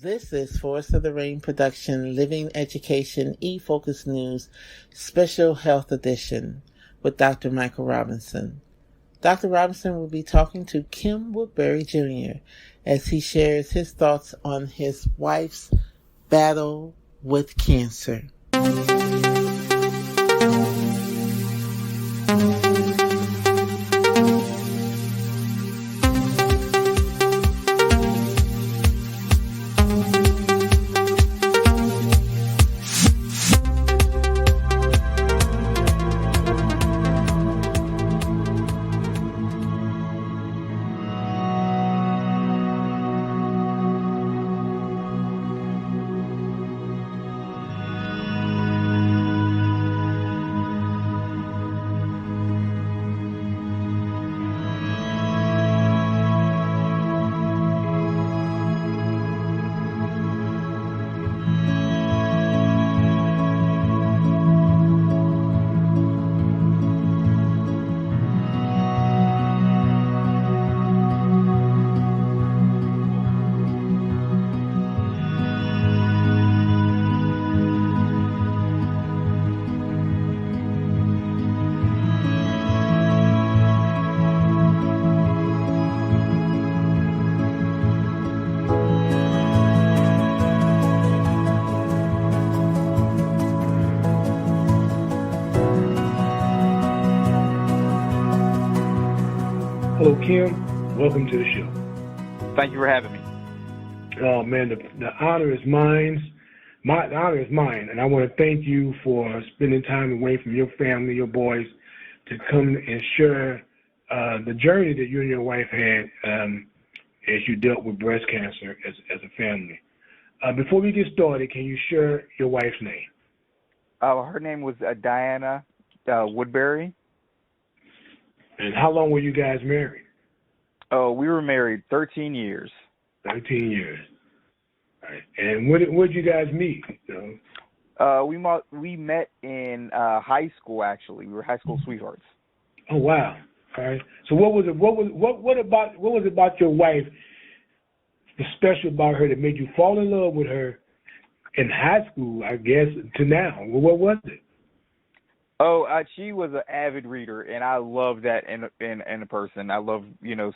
This is Forest of the Rain production, Living Education, eFocus News, Special Health Edition with Dr. Michael Robinson. Dr. Robinson will be talking to Kim Woodbury Jr. as he shares his thoughts on his wife's battle with cancer. Hello, Kim. Welcome to the show. Thank you for having me. Oh, man, the honor is mine. The honor is mine, and I want to thank you for spending time away from your family, your boys, to come and share the journey that you and your wife had as you dealt with breast cancer as a family. Before we get started, can you share your wife's name? Her name was Diana Woodbury. And how long were you guys married? Oh, we were married 13 years. 13 years. All right. And where did you guys meet? We met in high school. Actually, we were high school sweethearts. Oh wow! All right. So what was it about your wife that's special about her that made you fall in love with her in high school? I guess to now. Well, what was it? Oh, she was an avid reader, and I love that in a person. I love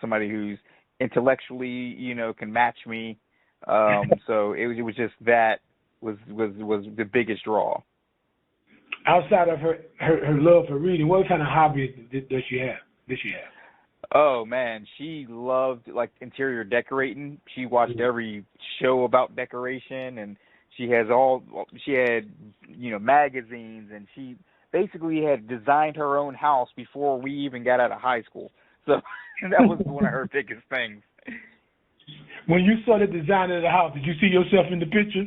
somebody who's intellectually can match me. So it was just that was the biggest draw. Outside of her love for reading, what kind of hobbies does she have? Oh man, she loved interior decorating. She watched every show about decoration, and she had magazines, and she basically had designed her own house before we even got out of high school. So that was one of her biggest things. When you saw the design of the house, did you see yourself in the picture?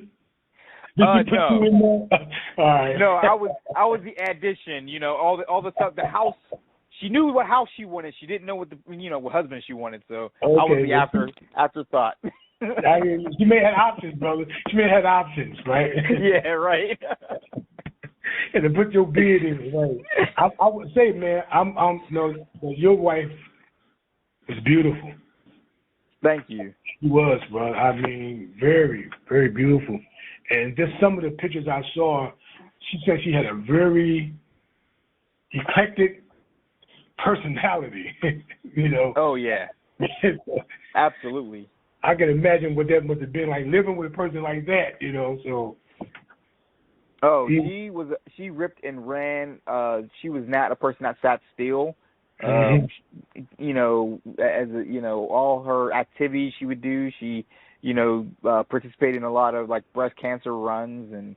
No. You in there? All right. No, I was the addition. All the stuff. The house. She knew what house she wanted. She didn't know what what husband she wanted. So okay. I was the afterthought. She may have options, brother. She may have options, right? Yeah, right. And to put your beard in it, right? I would say, man, your wife is beautiful. Thank you. She was, bro. I mean, very, very beautiful. And just some of the pictures I saw, she said she had a very eclectic personality, Oh, yeah. Absolutely. I can imagine what that must have been like living with a person like that, so. Oh, she ripped and ran. She was not a person that sat still. All her activities she would do. She, participated in a lot of breast cancer runs and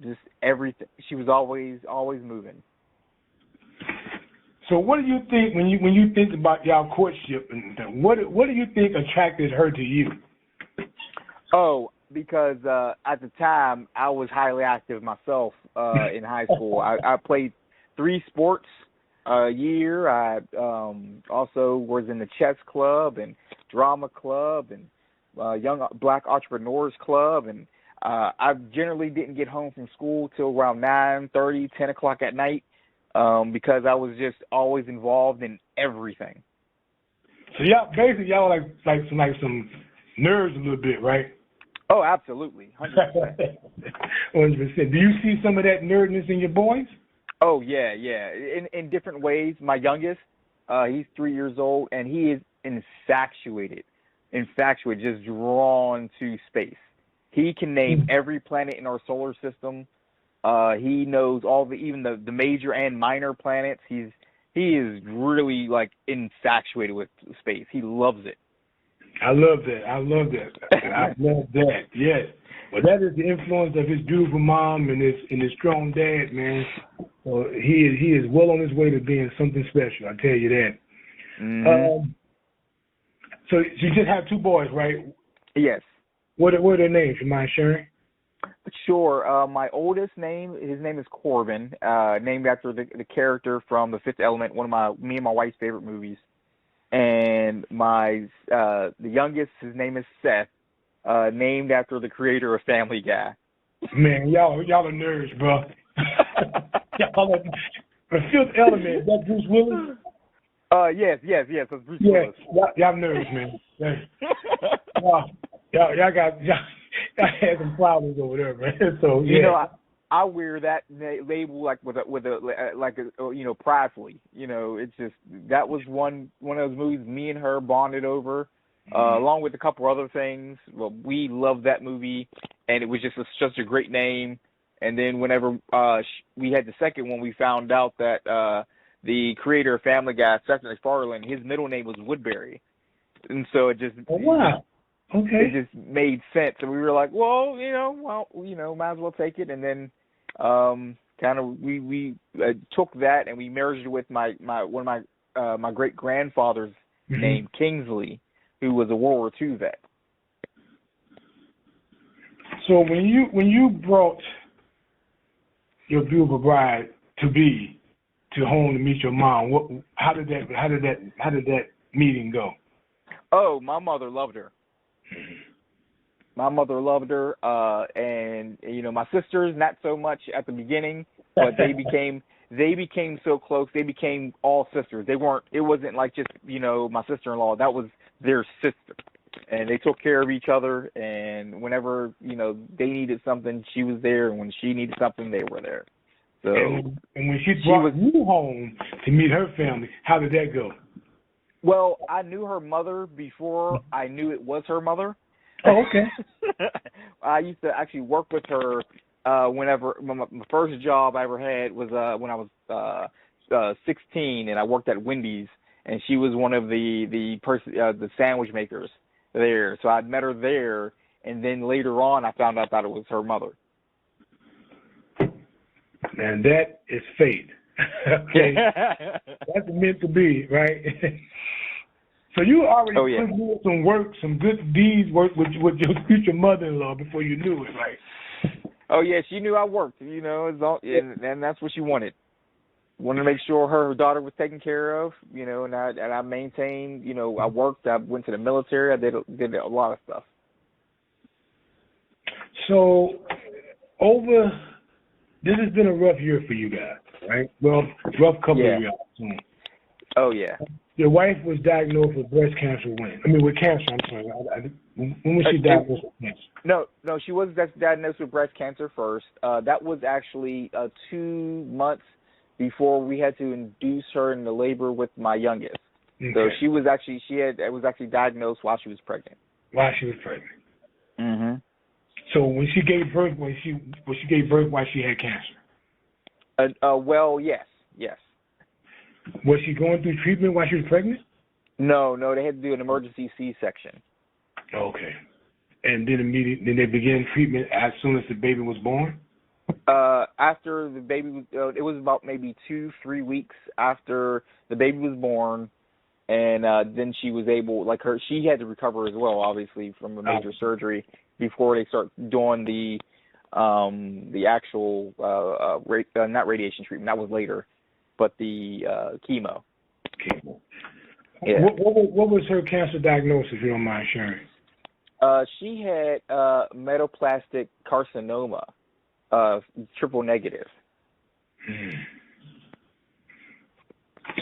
just everything. She was always moving. So, what do you think when you think about y'all courtship and what do you think attracted her to you? Oh, because at the time I was highly active myself in high school. I played 3 sports a year. I also was in the chess club and drama club and young black entrepreneurs club, and I generally didn't get home from school till around 9:30, 10 o'clock at night because I was just always involved in everything. So y'all basically like some nerds a little bit, right? Oh, absolutely, 100%. 100%. Do you see some of that nerdness in your boys? Oh yeah, yeah. In different ways. My youngest, he's 3 years old, and he is infatuated, just drawn to space. He can name every planet in our solar system. He knows even the major and minor planets. He is really like infatuated with space. He loves it. I love that. I love that. Yes. Well, that is the influence of his beautiful mom and his strong dad, man. So he is well on his way to being something special. I tell you that. Mm-hmm. So you just have 2 boys, right? Yes. What are their names? You mind sharing? Sure. My oldest his name is Corbin, named after the character from The Fifth Element, one of me and my wife's favorite movies. And the youngest, his name is Seth, named after the creator of Family Guy. Man, y'all are nerds, bro. Y'all are, The Fifth Element, is that Bruce Willis? Yes, that's Bruce Willis. Y'all nerds, man. Y'all had some problems over there, man. So yeah. You know, I wear that label like with a pridefully. You know, it's just that was one of those movies me and her bonded over, along with a couple other things. Well, we loved that movie, and it was just such a great name. And then whenever we had the second one, we found out that the creator of Family Guy, Seth MacFarlane, his middle name was Woodbury, and so it just it just made sense. And we were like, might as well take it. And then kind of we took that and we merged it with one of my great grandfather's name, Kingsley, who was a World War II vet. So when you brought your beautiful bride to be to home to meet your mom, how did that meeting go? Oh, my mother loved her. My mother loved her, and my sisters not so much at the beginning, but they became so close. They became all sisters. It wasn't like just my sister-in-law. That was their sister, and they took care of each other. And whenever they needed something, she was there, and when she needed something, they were there. So and when she brought you home to meet her family, how did that go? Well, I knew her mother before I knew it was her mother. Oh, okay. I used to actually work with her whenever my first job I ever had was when I was 16, and I worked at Wendy's, and she was one of the sandwich makers there. So I'd met her there, and then later on I found out that it was her mother. And that is fate. Okay. That's meant to be, right? So you already put in some good deeds work with your future mother-in-law before you knew it, right? Oh yeah, she knew I worked. And that's what she wanted. Wanted to make sure her daughter was taken care of. And I maintained. I worked. I went to the military. I did a lot of stuff. So this has been a rough year for you guys, right? Well, rough couple of years. Oh yeah. Your wife was diagnosed with breast cancer when? With cancer, I'm sorry. When was she diagnosed with cancer? No, she was diagnosed with breast cancer first. That was actually 2 months before we had to induce her into labor with my youngest. Okay. So she was actually diagnosed while she was pregnant. While she was pregnant. Mm-hmm. So when she gave birth, while she had cancer? Well, yes. Was she going through treatment while she was pregnant? No, they had to do an emergency C-section. Okay. And then they began treatment as soon as the baby was born? After the baby was, it was about maybe 2-3 weeks after the baby was born, and then she was able, she had to recover as well, obviously, from a major surgery before they start doing the actual, not radiation treatment, that was later, but the chemo. Yeah. What was her cancer diagnosis, if you don't mind sharing? She had metaplastic carcinoma, triple negative.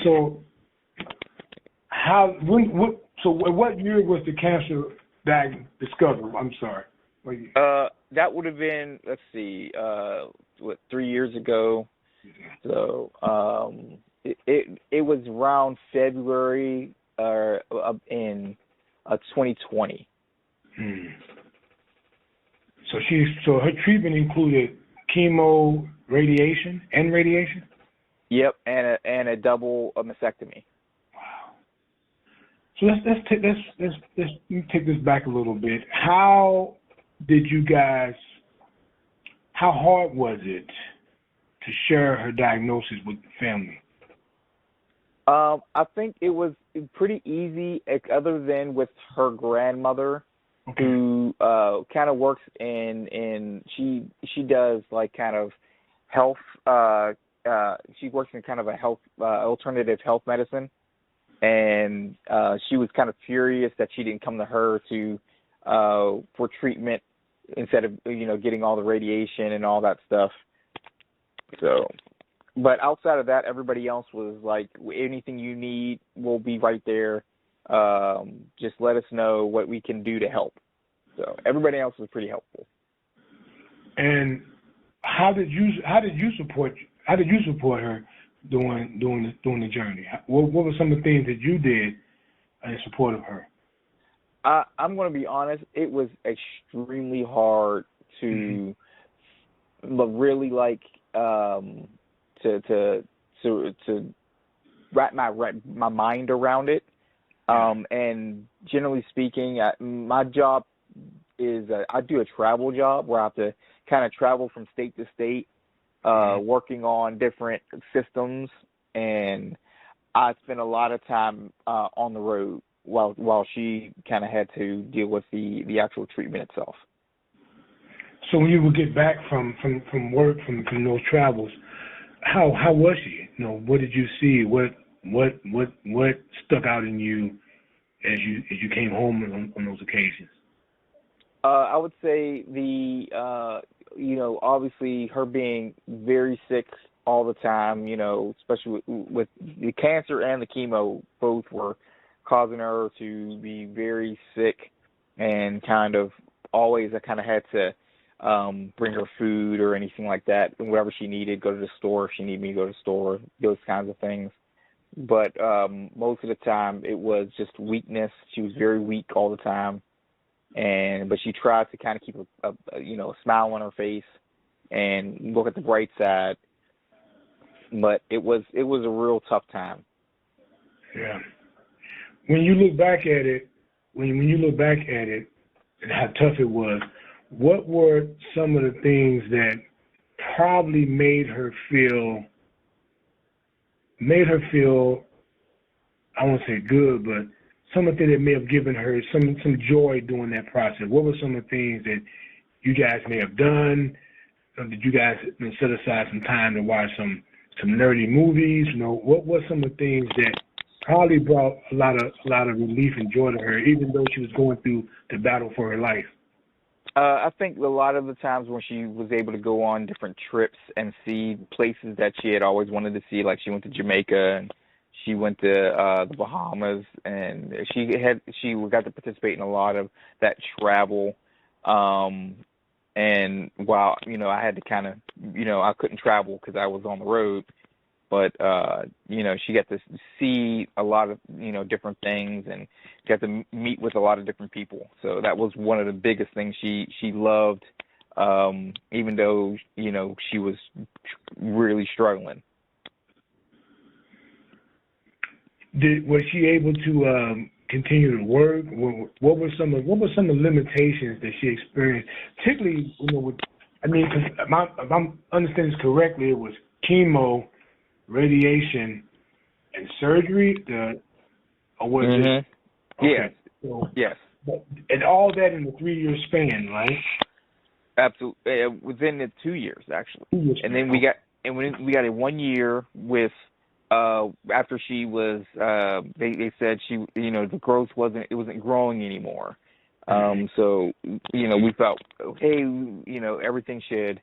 So what year was the cancer discovered? I'm sorry. That would have been, let's see, 3 years ago. So it was around February in 2020. So her treatment included chemo, radiation. Yep, and a double mastectomy. Wow. So let's take this back a little bit. How hard was it to share her diagnosis with the family? I think it was pretty easy, other than with her grandmother, okay, who kind of works in she does like kind of health. She works in kind of a health alternative health medicine, and she was kind of furious that she didn't come to her for treatment instead of getting all the radiation and all that stuff. So, but outside of that, everybody else was like, anything you need, we'll be right there. Just let us know what we can do to help. So everybody else was pretty helpful. And how did you support her during the journey? What were some of the things that you did in support of her? I'm going to be honest. It was extremely hard to really to wrap my mind around it. And generally speaking, my job is I do a travel job where I have to kind of travel from state to state, working on different systems, and I spent a lot of time on the road while she kind of had to deal with the actual treatment itself. So when you would get back from work, from those travels, how was she? What did you see? What stuck out in you as you came home on those occasions? I would say obviously her being very sick all the time, especially with the cancer and the chemo, both were causing her to be very sick, and kind of always I kind of had to bring her food or anything like that, and whatever she needed, go to the store if she needed me to go to the store, those kinds of things. But most of the time it was just weakness. She was very weak all the time, but she tried to kind of keep a smile on her face and look at the bright side. But it was a real tough time. Yeah. When you look back at it, and how tough it was, what were some of the things that probably made her feel, I won't say good, but something that may have given her some joy during that process? What were some of the things that you guys may have done? Did you guys set aside some time to watch some nerdy movies? What were some of the things that probably brought a lot of relief and joy to her, even though she was going through the battle for her life? I think a lot of the times when she was able to go on different trips and see places that she had always wanted to see, like she went to Jamaica and she went to the Bahamas, and she got to participate in a lot of that travel. And while I had to kind of I couldn't travel because I was on the road, but she got to see a lot of different things and got to meet with a lot of different people. So that was one of the biggest things she loved, even though she was really struggling. Was she able to continue to work? What were some of the limitations that she experienced? Particularly, if I'm understanding this correctly, it was chemo, radiation, and surgery. Or was it? Okay. Yes. So, yes. And all that in a 3-year span, right? Absolutely. Within the 2 years, actually. 2 years. And then we got a 1 year with. After she was, they said she, the growth wasn't growing anymore. So, we felt, hey, everything should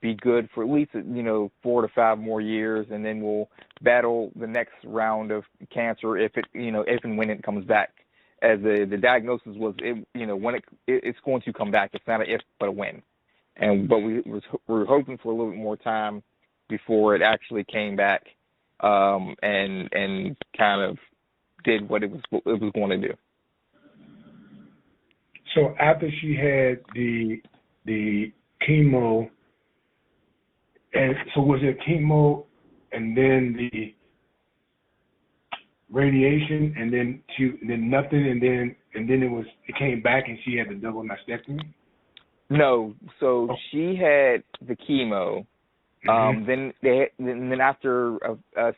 be good for at least, 4 to 5 more years, and then we'll battle the next round of cancer if and when it comes back. as the diagnosis was, when it's going to come back. It's not an if, but a when. But we were hoping for a little bit more time before it actually came back, and kind of did what it was going to do. So after she had the chemo, and so was it chemo and then the radiation and then nothing and then it came back and she had the double mastectomy? No, so she had the chemo. Then after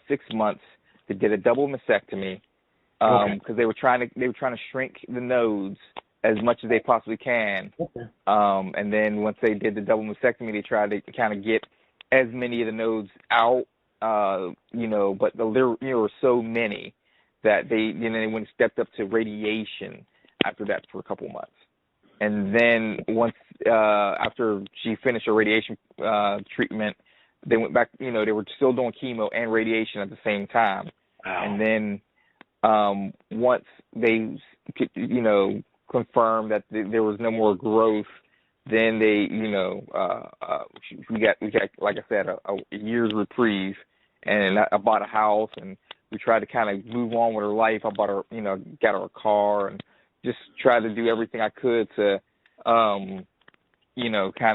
6 months, they did a double mastectomy because they were trying to shrink the nodes as much as they possibly can. And then once they did the double mastectomy, they tried to kind of get as many of the nodes out, but there were so many that they went and stepped up to radiation after that for a couple months. And then once after she finished her radiation treatment, they went back. They were still doing chemo and radiation at the same time. Wow. And then once they could, confirmed that there was no more growth, then they, we got like I said, a year's reprieve, and I bought a house, and we tried to kind of move on with her life. I bought her, got her a car, and just tried to do everything I could to, kind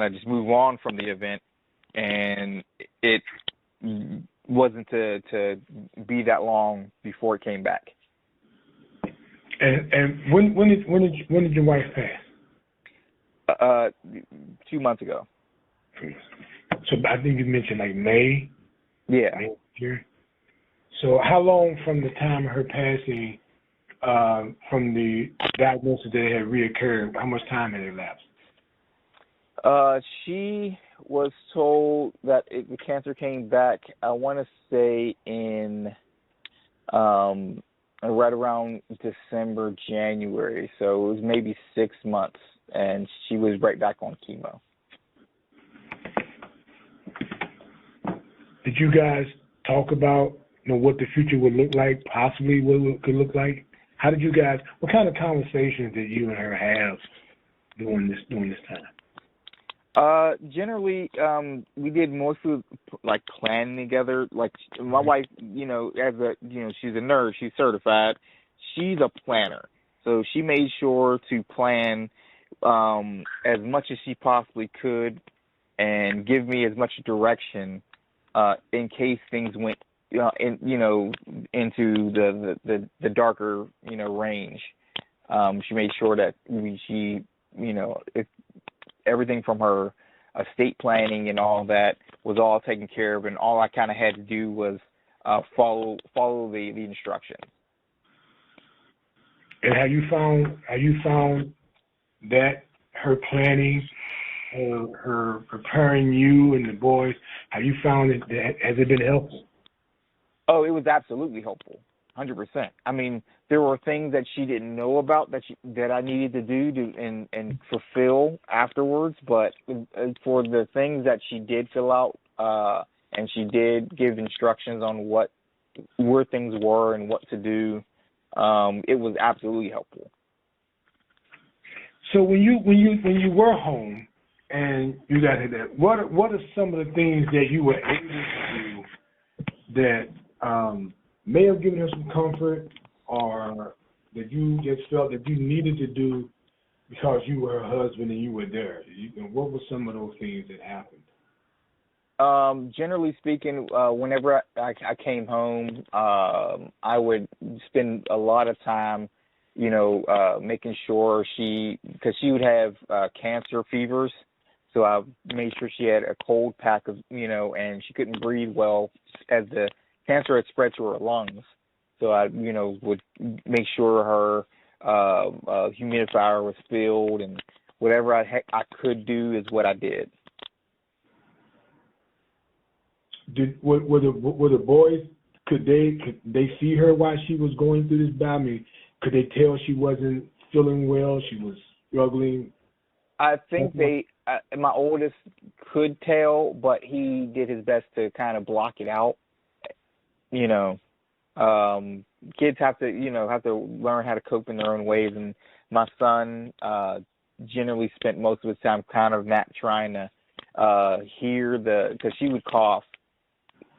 of just move on from the event. And it wasn't to be that long before it came back. And when did your wife pass? 2 months ago. So I think you mentioned like May. Yeah. May here. So how long from the time of her passing, from the diagnosis that had reoccurred, how much time had elapsed? She was told that the cancer came back, I want to say in right around December, January. So it was maybe 6 months, and she was right back on chemo. Did you guys talk about what the future would look like, possibly what it could look like? How did you guys, what kind of conversations did you and her have during this time? Generally, we did mostly like planning together. Like my wife, as a, she's a nurse, she's certified. She's a planner. So she made sure to plan, as much as she possibly could and give me as much direction, in case things went, into the darker, range. She made sure that if everything from her estate planning and all that was all taken care of, and all I kind of had to do was follow the instructions. And have you found that her planning, her preparing you and the boys, have you found has it been helpful? Oh, it was absolutely helpful, 100%. I mean, there were things that she didn't know about that I needed to do and fulfill afterwards. But for the things that she did fill out, and she did give instructions on where things were and what to do, it was absolutely helpful. So when you were home and you got hit that, what are some of the things that you were able to do that may have given her some comfort, or that you just felt that you needed to do because you were her husband and you were there? What were some of those things that happened? Generally speaking, whenever I came home, I would spend a lot of time, making sure because she would have cancer fevers. So I made sure she had a cold pack of, and she couldn't breathe well as the cancer had spread to her lungs. So I, would make sure her humidifier was filled, and whatever I could do is what I did. Were the boys, could they see her while she was going through this battle? I mean, could they tell she wasn't feeling well, she was struggling? I think my oldest could tell, but he did his best to kind of block it out. kids have to learn how to cope in their own ways. And my son generally spent most of his time kind of not trying to hear because she would cough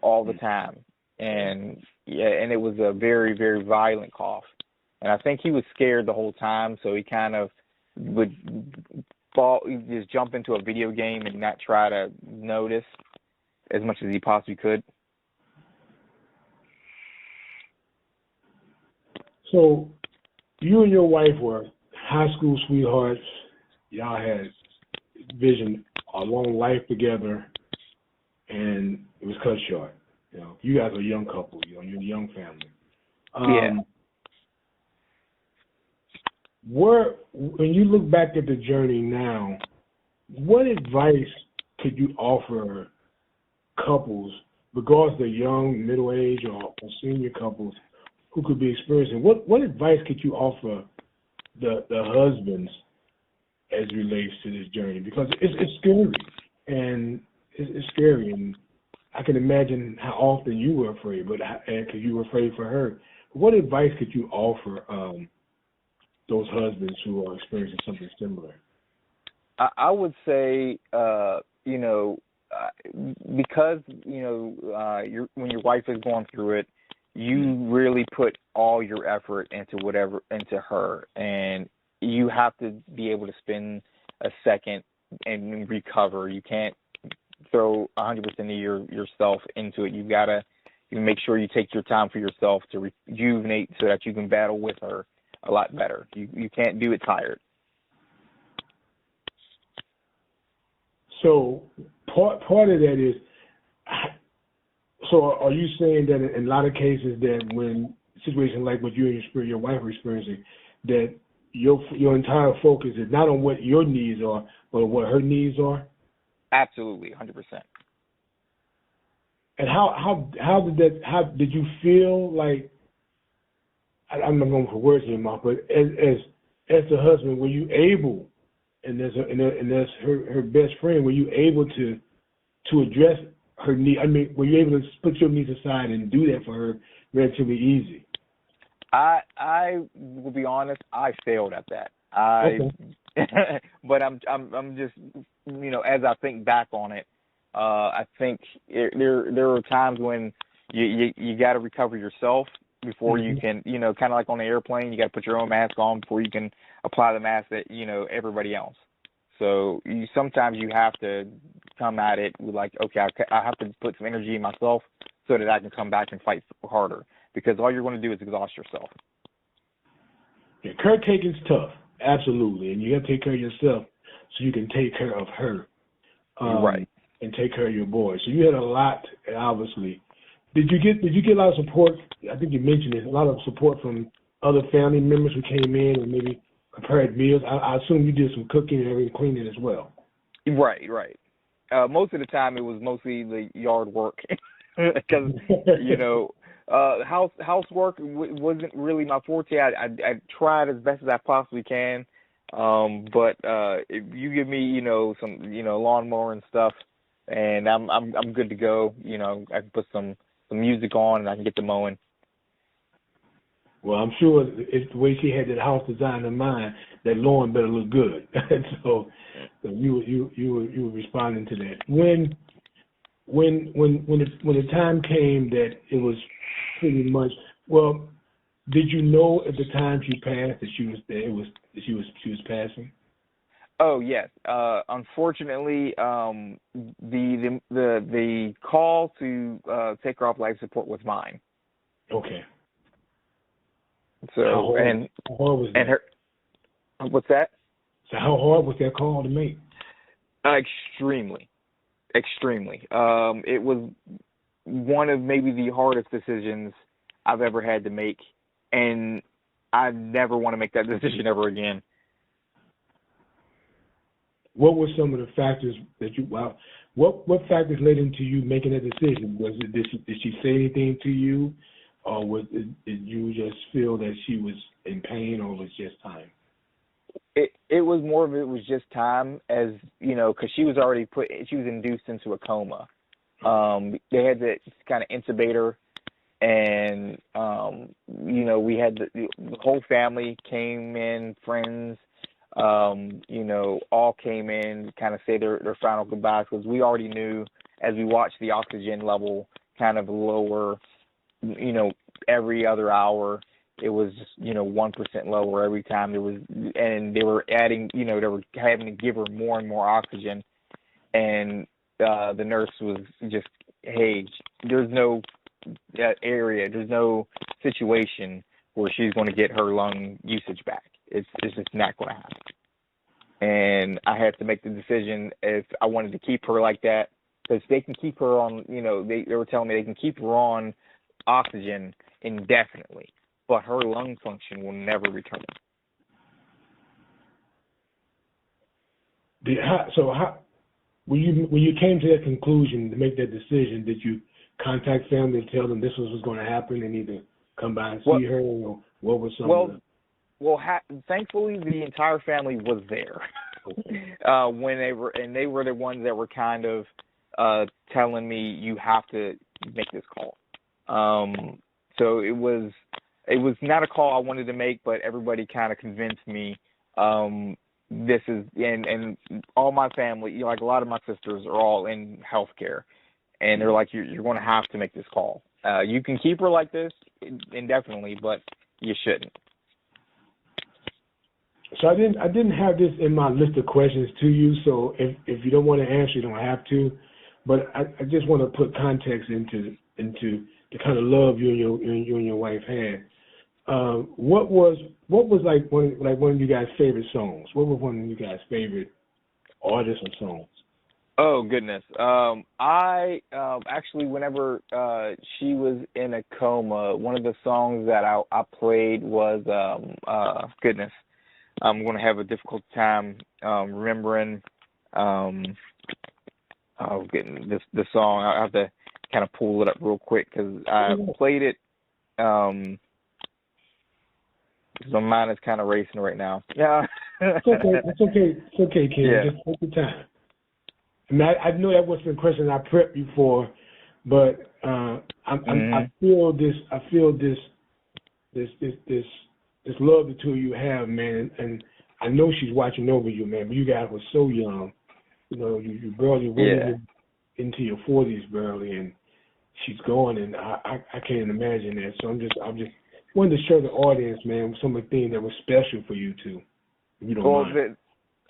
all the time, and it was a very, very violent cough. And I think he was scared the whole time, so he kind of would just jump into a video game and not try to notice as much as he possibly could. So you and your wife were high school sweethearts. Y'all had vision a long life together, and it was cut short. You guys are a young couple. You're a young family. When you look back at the journey now, what advice could you offer couples, regardless they're young, middle-aged, or senior couples who could be experiencing? What advice could you offer the husbands as it relates to this journey? Because it's scary, and it's scary, and I can imagine how often you were afraid, because you were afraid for her. What advice could you offer those husbands who are experiencing something similar? I would say, because when your wife is going through it, you really put all your effort into her, and you have to be able to spend a second and recover. You can't throw 100% of yourself into it. You've got to make sure you take your time for yourself to rejuvenate so that you can battle with her a lot better. You can't do it tired. So part of that is, so are you saying that in a lot of cases that when situations like what you and your wife are experiencing, that your entire focus is not on what your needs are, but on what her needs are? Absolutely, 100%. And how did you feel like? I'm not going for words in your mouth, but as the husband, were you able, and as her best friend, were you able to address her need? I mean, were you able to put your needs aside and do that for her relatively easy? I will be honest, I failed at that. Okay. But I'm just, as I think back on it, I think there are times when you got to recover yourself before you can, kind of like on the airplane, you got to put your own mask on before you can apply the mask that, everybody else. So sometimes you have to come at it with like, okay, I have to put some energy in myself so that I can come back and fight harder, because all you're going to do is exhaust yourself. Yeah, caretaking's tough, absolutely, and you have to take care of yourself so you can take care of her, right, and take care of your boy. So you had a lot, obviously. Did you get a lot of support? I think you mentioned it. A lot of support from other family members who came in and maybe prepared meals. I assume you did some cooking and everything, cleaning as well. Right. Most of the time, it was mostly the yard work because housework wasn't really my forte. I tried as best as I possibly can, but if you give me some lawnmower and stuff, and I'm good to go. I can put some music on and I can get to mowing. Well, I'm sure it's the way she had that house design in mind, that lawn better look good. so you were responding to that. When the time came that it was pretty much, well, did you know at the time she passed that she was passing? Oh yes. Unfortunately, the call to take her off life support was mine. Okay. So how hard was that? And her, what's that? So how hard was that call to make? Extremely. It was one of maybe the hardest decisions I've ever had to make, and I never want to make that decision ever again. What were some of the factors that what factors led into you making that decision? Was it did she say anything to you, or did you just feel that she was in pain, or was it just time? It was more of it was just time, as because she was induced into a coma. They had to kind of intubate her, and we had the whole family came in, friends, all came in, kind of say their final goodbyes, because we already knew as we watched the oxygen level kind of lower, every other hour. It was just 1% lower every time there was, and they were adding, they were having to give her more and more oxygen, and the nurse was just, hey, there's no area, there's no situation where she's going to get her lung usage back. It's just not going to happen. And I had to make the decision if I wanted to keep her like that, because they can keep her on, they were telling me they can keep her on oxygen indefinitely, but her lung function will never return. When you came to that conclusion to make that decision, did you contact family and tell them this was going to happen and either come by and see her, or what was some of the... Well, thankfully the entire family was there when they were the ones that were kind of telling me, you have to make this call. So it was not a call I wanted to make, but everybody kind of convinced me. This is, and all my family, like a lot of my sisters are all in healthcare, and they're like, you're going to have to make this call. You can keep her like this indefinitely, but you shouldn't. So I didn't have this in my list of questions to you. So if you don't want to answer, you don't have to. But I just want to put context into the kind of love you and your wife had. What was like one of you guys' favorite songs? What was one of you guys' favorite artists or songs? Oh goodness. I actually, whenever she was in a coma, one of the songs that I played was goodness. I'm going to have a difficult time remembering the song. I have to kind of pull it up real quick because I played it. My mind is kind of racing right now. Yeah. It's okay, Kim. Yeah. Just take your time. I mean, I know that wasn't the question I prepped you for, but I feel this love the two of you have, man, and I know she's watching over you, man. But you guys were so young, you barely went into your 40s barely, and she's going, and I can't imagine that. So I'm just wanted to show the audience, man, some of the things that were special for you two. If you don't mind.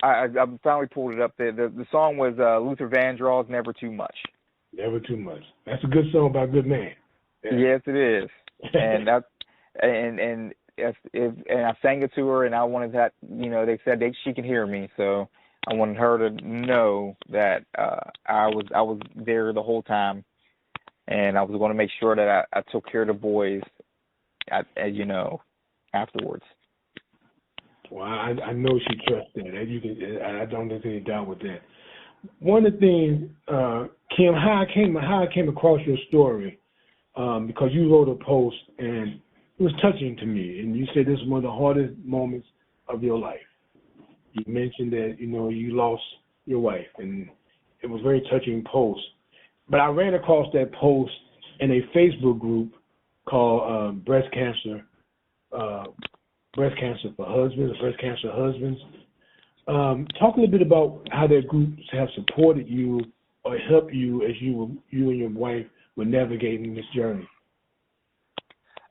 I finally pulled it up there. The song was Luther Vandross, "Never Too Much." Never Too Much. That's a good song by a good man. Yeah. Yes, it is. And that and I sang it to her, and I wanted that. They said she can hear me, so I wanted her to know that I was there the whole time, and I was going to make sure that I took care of the boys, afterwards. Well, I know she trusts that. I don't think any doubt with that. One of the things, Kim, how I came across your story, because you wrote a post and it was touching to me, and you said this was one of the hardest moments of your life. You mentioned that you lost your wife, and it was a very touching post. But I ran across that post in a Facebook group called Breast Cancer for Husbands, Breast Cancer Husbands. Talk a little bit about how that group have supported you or helped you as you and your wife were navigating this journey.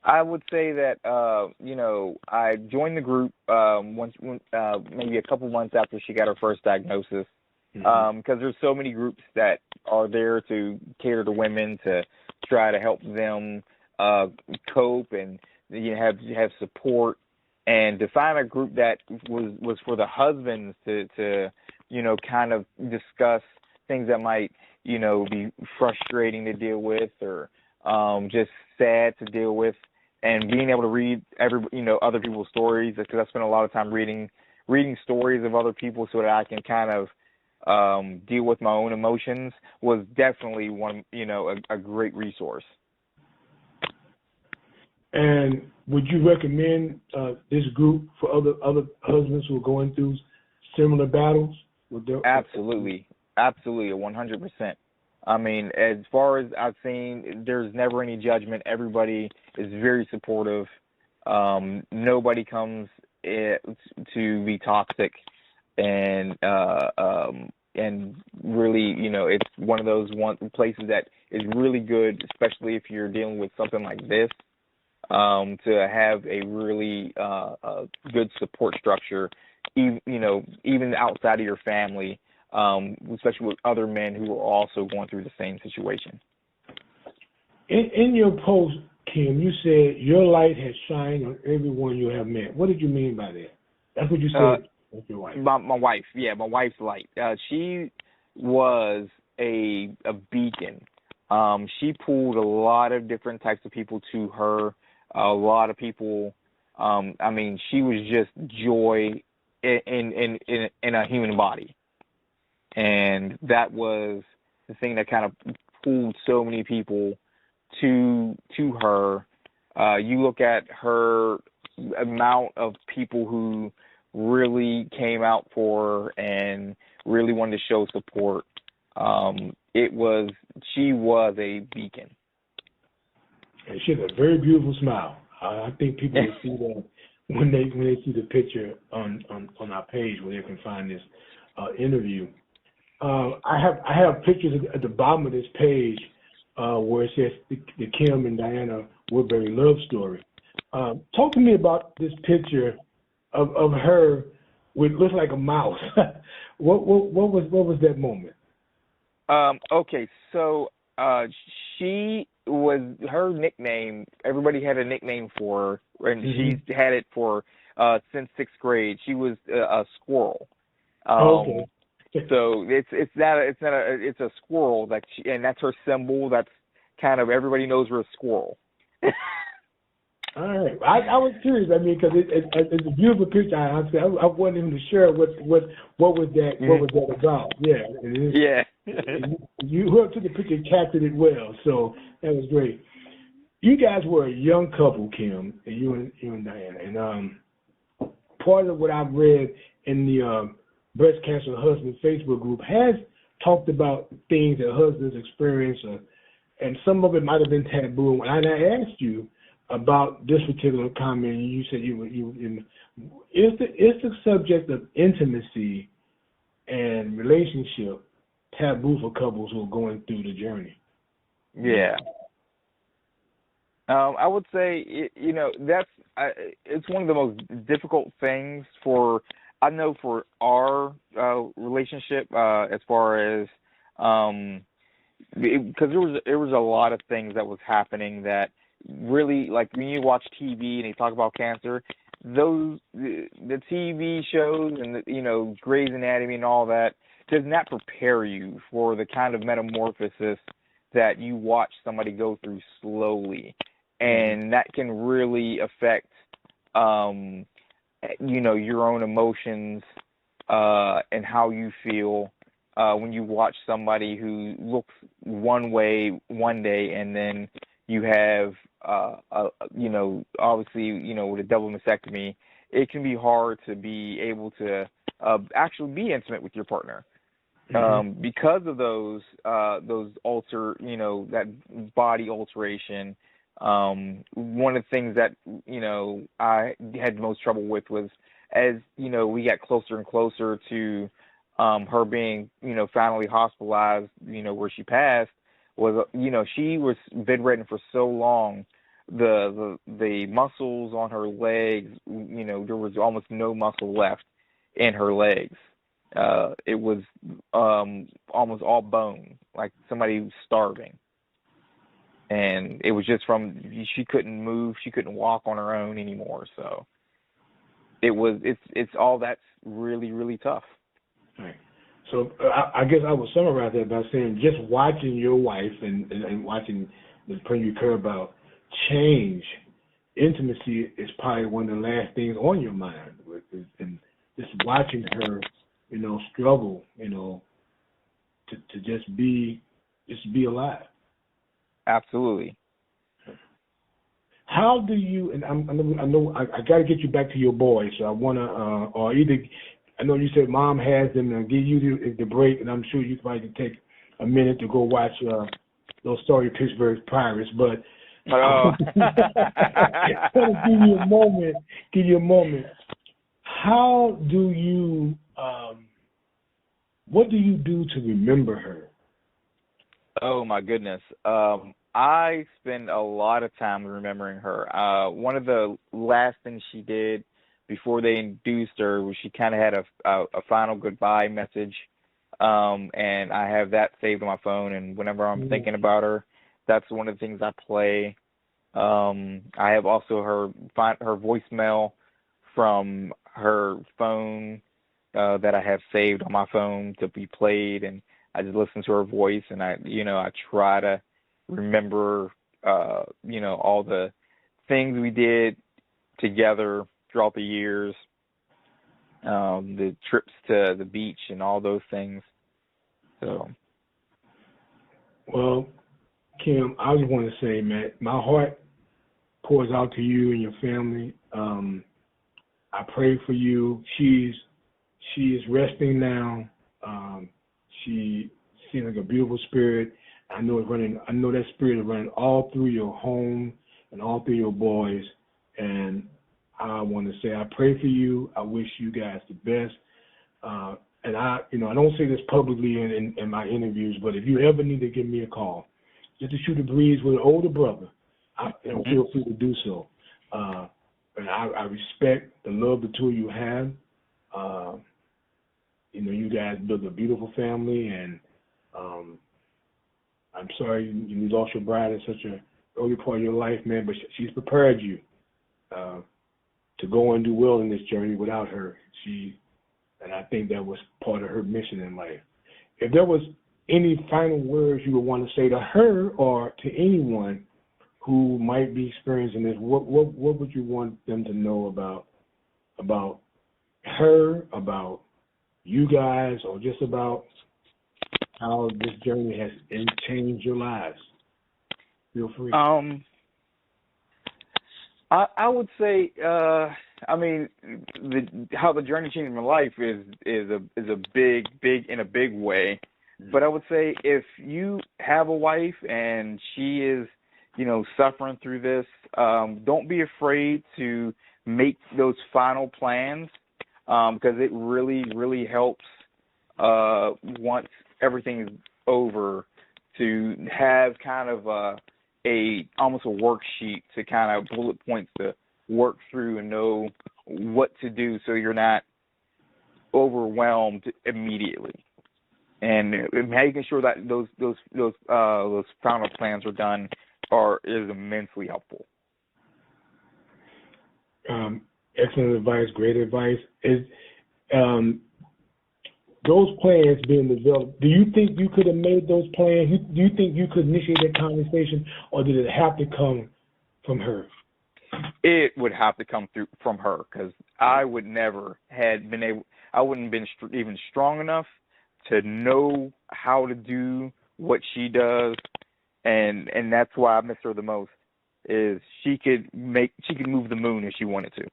I would say that I joined the group maybe a couple months after she got her first diagnosis, because there's so many groups that are there to cater to women, to try to help them cope and have support. And to find a group that was for the husbands to kind of discuss things that might, be frustrating to deal with or just sad to deal with, and being able to read other people's stories, because I spent a lot of time reading stories of other people so that I can kind of deal with my own emotions, was definitely a great resource. And would you recommend this group for other husbands who are going through similar battles? Absolutely, 100%. I mean, as far as I've seen, there's never any judgment. Everybody is very supportive. Nobody comes to be toxic, and really, it's one of those places that is really good, especially if you're dealing with something like this, to have a really good support structure, even outside of your family. Especially with other men who are also going through the same situation. In your post, Kim, you said your light has shined on everyone you have met. What did you mean by that? That's what you said with your wife. My wife, my wife's light. She was a beacon. She pulled a lot of different types of people to her. A lot of people. I mean, she was just joy in a human body. And that was the thing that kind of pulled so many people to her. You look at her amount of people who really came out for her and really wanted to show support. She was a beacon. And she has a very beautiful smile. I think people will see that when they see the picture on our page where they can find this interview. I have pictures at the bottom of this page where it says the Kim and Diana Woodbury love story. Talk to me about this picture of her with looks like a mouse. What was that moment? Okay, so she was, her nickname. Everybody had a nickname for her, and she's had it for since 6th grade. She was a squirrel. Okay. So it's a squirrel and that's her symbol. That's kind of, everybody knows we're a squirrel. All right, I was curious. I mean, because it's a beautiful picture. I wanted him to share what was that about. Yeah. Whoever took the picture captured it well. So that was great. You guys were a young couple, Kim, and you and Diana, and part of what I've read in the Breast Cancer Husband Facebook group has talked about things that husbands experience, and some of it might have been taboo. And I asked you about this particular comment, and you said is the subject of intimacy and relationship taboo for couples who are going through the journey? Yeah. I would say, it's one of the most difficult things for our relationship, as far as, because there was a lot of things that was happening that really, like when you watch TV and they talk about cancer, the TV shows and Grey's Anatomy and all that does not prepare you for the kind of metamorphosis that you watch somebody go through slowly, and that can really affect your own emotions and how you feel when you watch somebody who looks one way one day, and then you have obviously with a double mastectomy, it can be hard to be able to actually be intimate with your partner. Because of those that body alteration. One of the things that I had most trouble with was, as we got closer and closer to her being finally hospitalized, where she passed, was she was bedridden for so long, the muscles on her legs, there was almost no muscle left in her legs. It was almost all bone, like somebody was starving. And it was just she couldn't move, she couldn't walk on her own anymore. So it's all that's really, really tough. Right. So I guess I would summarize that by saying just watching your wife and watching the person you care about change, intimacy is probably one of the last things on your mind. And just watching her, struggle, to just be alive. Absolutely. How do you? And I know I got to get you back to your boys. So I want to, or either I know you said mom has them and give you the break, and I'm sure you probably can take a minute to go watch those sorry Pittsburgh Pirates, but Oh. give you a moment. How do you, what do you do to remember her? Oh my goodness. I spend a lot of time remembering her. One of the last things she did before they induced her was she kind of had a final goodbye message, and I have that saved on my phone. And whenever I'm thinking about her, that's one of the things I play. I have also her voicemail from her phone that I have saved on my phone to be played, and I just listen to her voice, and I try to remember, all the things we did together throughout the years, the trips to the beach and all those things. So. Well, Kim, I just want to say, man, my heart pours out to you and your family. I pray for you. She is resting now. She seems like a beautiful spirit. I know that spirit is running all through your home and all through your boys. And I want to say I pray for you. I wish you guys the best. And I don't say this publicly in my interviews, but if you ever need to give me a call, just to shoot a breeze with an older brother, feel free to do so. And I respect the love the two of you have. You guys built a beautiful family, and I'm sorry you lost your bride in such an early part of your life, man, but she's prepared you to go and do well in this journey without her. And I think that was part of her mission in life. If there was any final words you would want to say to her or to anyone who might be experiencing this, what would you want them to know about her, about you guys, or just about how this journey has changed your lives? Feel free. I would say, how the journey changed my life is a big in a big way. But I would say if you have a wife and she is, suffering through this, don't be afraid to make those final plans, because it really, really helps once everything is over to have kind of almost a worksheet to kind of bullet points to work through and know what to do so you're not overwhelmed immediately. And making sure that those final plans are done is immensely helpful. Excellent advice, great advice. Those plans being developed, do you think you could have made those plans? Do you think you could initiate that conversation, or did it have to come from her? It would have to come from her, because I would never had been able. I wouldn't have been even strong enough to know how to do what she does, and that's why I miss her the most. Is she could move the moon if she wanted to.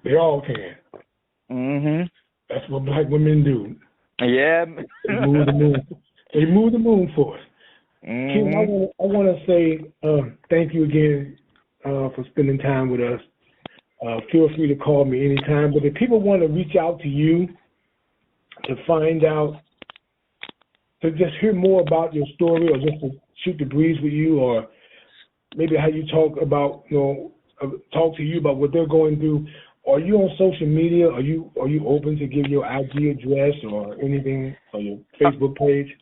They all can. Mhm. That's what black women do. Yeah. They move the moon. They move the moon for us. Mm-hmm. Kim, I want to say thank you again for spending time with us. Feel free to call me anytime. But if people want to reach out to you to find out, to just hear more about your story, or just to shoot the breeze with you, or maybe how you talk to you about what they're going through, are you on social media? Are you open to give your IG address or anything, or your Facebook page?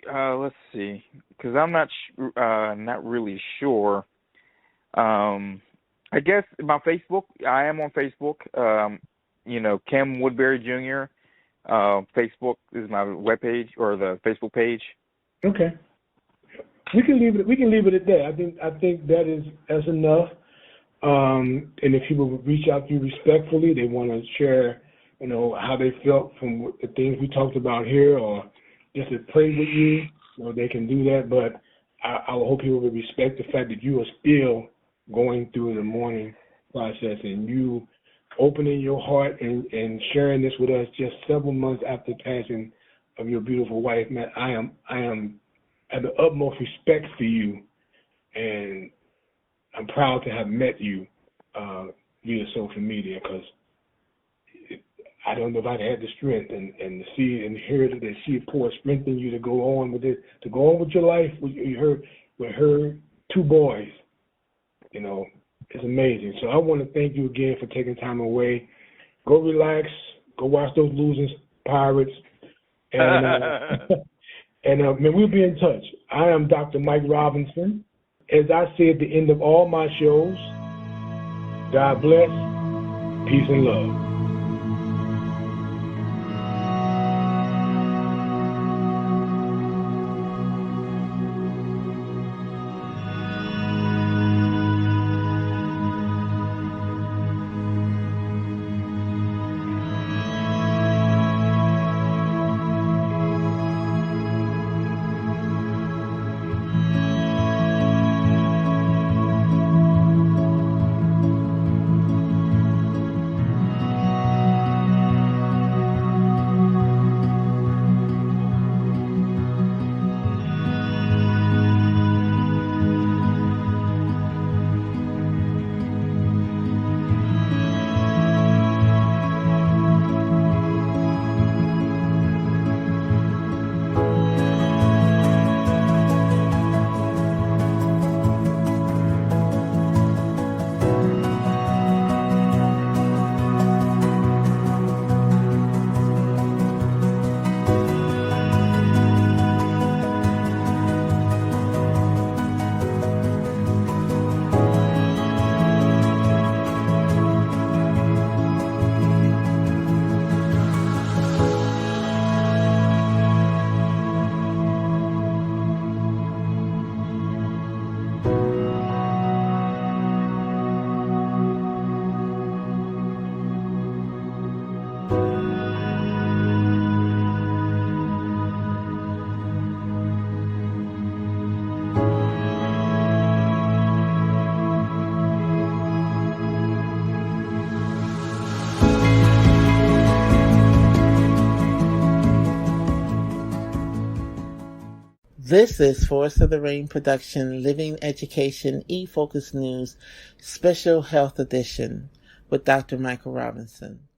Let's see, because I'm not really sure. I guess my Facebook. I am on Facebook. Kim Woodbury Jr. Facebook is my webpage, or the Facebook page. Okay. We can leave it at that. I think that's enough. And if people would reach out to you respectfully, they want to share, how they felt from the things we talked about here, or just to pray with you, they can do that. But I hope people will respect the fact that you are still going through the mourning process, and you opening your heart and sharing this with us just several months after the passing of your beautiful wife. Man, I am at the utmost respect for you, and I'm proud to have met you via social media, because I don't know if I'd had the strength and to see and hear that she poured strength in you to go on with it, to go on with your life with her two boys. You know, it's amazing. So I want to thank you again for taking time away. Go relax. Go watch those losing Pirates. And man, we'll be in touch. I am Dr. Mike Robinson. As I say at the end of all my shows, God bless, peace and love. This is Forest of the Rain production, Living Education, eFocus News, Special Health Edition with Dr. Michael Robinson.